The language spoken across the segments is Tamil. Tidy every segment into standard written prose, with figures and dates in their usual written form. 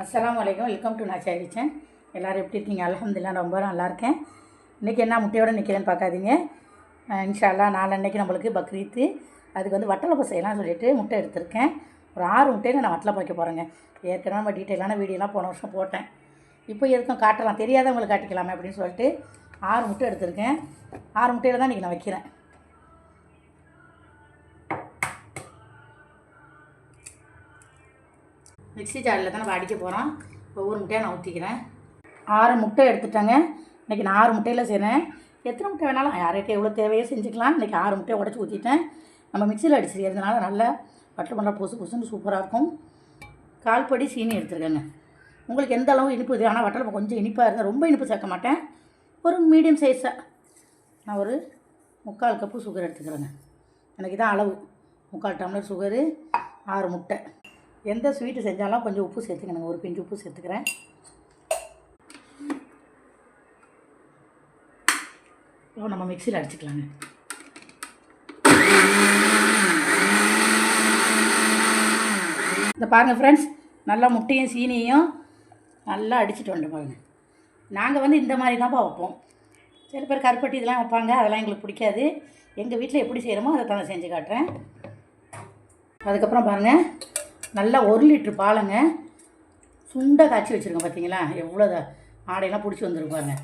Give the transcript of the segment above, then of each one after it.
அஸ்ஸலாமு அலைக்கும். Welcome to Nacha kitchen. எல்லோரும் எப்படி இருக்கீங்க? அல்ஹம்துலில்லாஹ் ரொம்ப நல்லா இருக்கேன். இன்றைக்கி என்ன முட்டையோடு நிற்கிறேன்னு பார்க்காதீங்க. இன்ஷா அல்லாஹ் நாளன்னைக்கு நம்மளுக்கு பக்ரீத்து. அதுக்கு வந்து வட்டலப்பை செய்யலாம்னு சொல்லிட்டு முட்டை எடுத்திருக்கேன். ஒரு 6 முட்டையில் நான் வட்டலப்பை வைக்க போகிறேங்க. ஏற்கனவே நம்ம டீட்டெயிலான வீடியோலாம் போன வருஷம் போட்டேன். இப்போ எதுக்கும் காட்டலாம், தெரியாதவங்களுக்கு காட்டிக்கலாமே அப்படின்னு சொல்லிட்டு 6 முட்டை எடுத்திருக்கேன். 6 முட்டையில் தான் இன்றைக்கி நான் வைக்கிறேன். மிக்ஸி ஜாரில் தான் நம்ம அடிக்க போகிறோம். ஒவ்வொரு முட்டையாக நான் ஊற்றிக்கிறேன். 6 முட்டை எடுத்துட்டாங்க. இன்றைக்கி நான் 6 முட்டையில் செய்கிறேன். எத்தனை முட்டை வேணாலும் யாருக்கு எவ்வளோ தேவையோ செஞ்சுக்கலாம். இன்றைக்கி 6 முட்டையை உடச்சி ஊற்றிட்டேன். நம்ம மிக்சியில் அடிச்சு செய்கிறதுனால நல்லா பட்டை பண்ண புதுசுன்னு சூப்பராக இருக்கும். 1/4 படி சீனி எடுத்துருக்கேங்க. உங்களுக்கு எந்த அளவு இனிப்பு இது, ஆனால் வட்டலப்பை கொஞ்சம் இனிப்பாக இருந்தால் ரொம்ப இனிப்பு சேர்க்க மாட்டேன். ஒரு மீடியம் சைஸாக நான் ஒரு 3/4 கப்பு சுகர் எடுத்துக்கிறேங்க. எனக்கு இதான் அளவு. 3/4 டம்ளர் சுகரு, 6 முட்டை. எந்த ஸ்வீட்டு செஞ்சாலும் கொஞ்சம் உப்பு சேர்த்துக்கணுங்க. ஒரு பிஞ்சு உப்பு சேர்த்துக்கிறேன். இப்போ நம்ம மிக்சியில் அடிச்சுக்கலாங்க. இந்த பாருங்கள் ஃப்ரெண்ட்ஸ், நல்லா முட்டையும் சீனியும் நல்லா அடிச்சுட்டு வந்துட்டு பாருங்கள். நாங்கள் வந்து இந்த மாதிரி தான்ப்பா வைப்போம். சில பேர் கருப்பட்டி இதெல்லாம் வைப்பாங்க, அதெல்லாம் எங்களுக்கு பிடிக்காது. எங்கள் வீட்டில் எப்படி செய்கிறோமோ அதை தான் செஞ்சு காட்டுறேன். அதுக்கப்புறம் பாருங்கள், நல்லா 1 லிட்ரு பாலுங்க சுண்டை காய்ச்சி வச்சுருக்கேன். பார்த்தீங்களா எவ்வளோ ஆடையெல்லாம் பிடிச்சி வந்துருப்பாருங்க.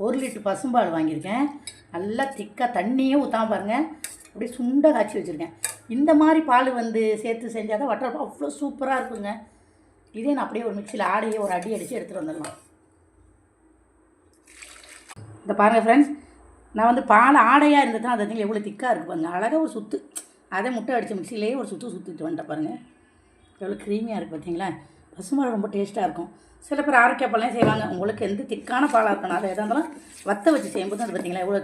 1 லிட்ரு பசும்பால் வாங்கியிருக்கேன். நல்லா திக்காக தண்ணியும் ஊற்றாம பாருங்கள், அப்படியே சுண்டை காய்ச்சி வச்சுருக்கேன். இந்த மாதிரி பால் வந்து சேர்த்து செஞ்சால் தான் வட்டலப்பை அவ்வளோ சூப்பராக இருக்குங்க. இதே நான் அப்படியே ஒரு மிக்சியில் ஆடையை ஒரு அடி அடித்து எடுத்துகிட்டு வந்துடலாம். இந்த பாருங்கள் ஃப்ரெண்ட்ஸ், நான் வந்து பால் ஆடையாக இருந்தது தான் அது எவ்வளோ திக்காக இருக்குது பாருங்கள். அழகாக ஒரு சுற்று அதை முட்டை அடித்த மிக்சிலேயே ஒரு சுற்றிட்டு வந்துட்டேன் பாருங்கள். எவ்வளோ க்ரீமியாக இருக்குது பார்த்தீங்களா. பசுமாடு ரொம்ப டேஸ்ட்டாக இருக்கும். சில பேர் ஆரோக்கியப்பாலாம் செய்வாங்க. உங்களுக்கு எந்த திக்கான பாலாக இருக்கணும், அதை எதாக இருந்தாலும் வற்ற வச்சு செய்யும்போது அது பார்த்தீங்களா எவ்வளோ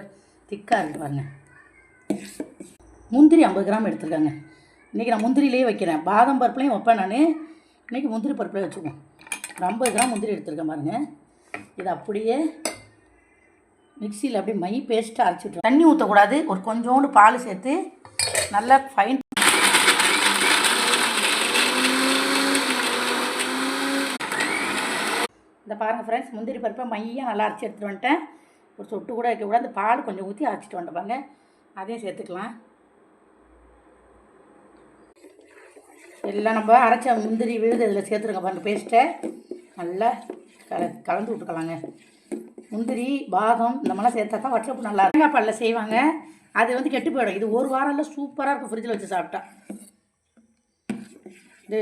திக்காக இருக்குது பாருங்கள். முந்திரி 50 கிராம் எடுத்துருக்காங்க. இன்றைக்கி நான் முந்திரிலேயே வைக்கிறேன். பாதாம் பருப்புலையும் வைப்பேன் நான். இன்றைக்கி முந்திரி பருப்புலேயே வச்சுக்குவோம். ஒரு 50 கிராம் முந்திரி எடுத்துருக்கேன் பாருங்கள். இதை அப்படியே மிக்சியில் அப்படியே மை பேஸ்ட்டாக அரைச்சி விட்டுருவோம். தண்ணி ஊற்றக்கூடாது. ஒரு கொஞ்சோண்டு பால் சேர்த்து நல்லா ஃபைன். இந்த பாருங்கள் ஃப்ரெண்ட்ஸ், முந்திரி பருப்பை மையாக நல்லா அரைச்சி எடுத்துகிட்டு வந்துட்டேன். ஒரு சொட்டு கூட வைக்கக்கூடாது. அந்த பால் கொஞ்சம் ஊற்றி அரைச்சிட்டு வந்துப்பாங்க. அதையும் சேர்த்துக்கலாம். எல்லாம் நம்ம அரைச்ச முந்திரி விழுது இதில் சேர்த்துருங்க பாருங்கள். பேஸ்ட்டை நல்லா கலந்து விட்டுக்கலாங்க. முந்திரி பாதம் இந்த மாதிரிலாம் சேர்த்தாக்கா வட்டலப்பை நல்லா தேங்காய் பாலில் செய்வாங்க. அது வந்து கெட்டு போயிடும். இது ஒரு வாரம்லாம் சூப்பராக இருக்கும் ஃப்ரிட்ஜில் வச்சு சாப்பிட்டா. இது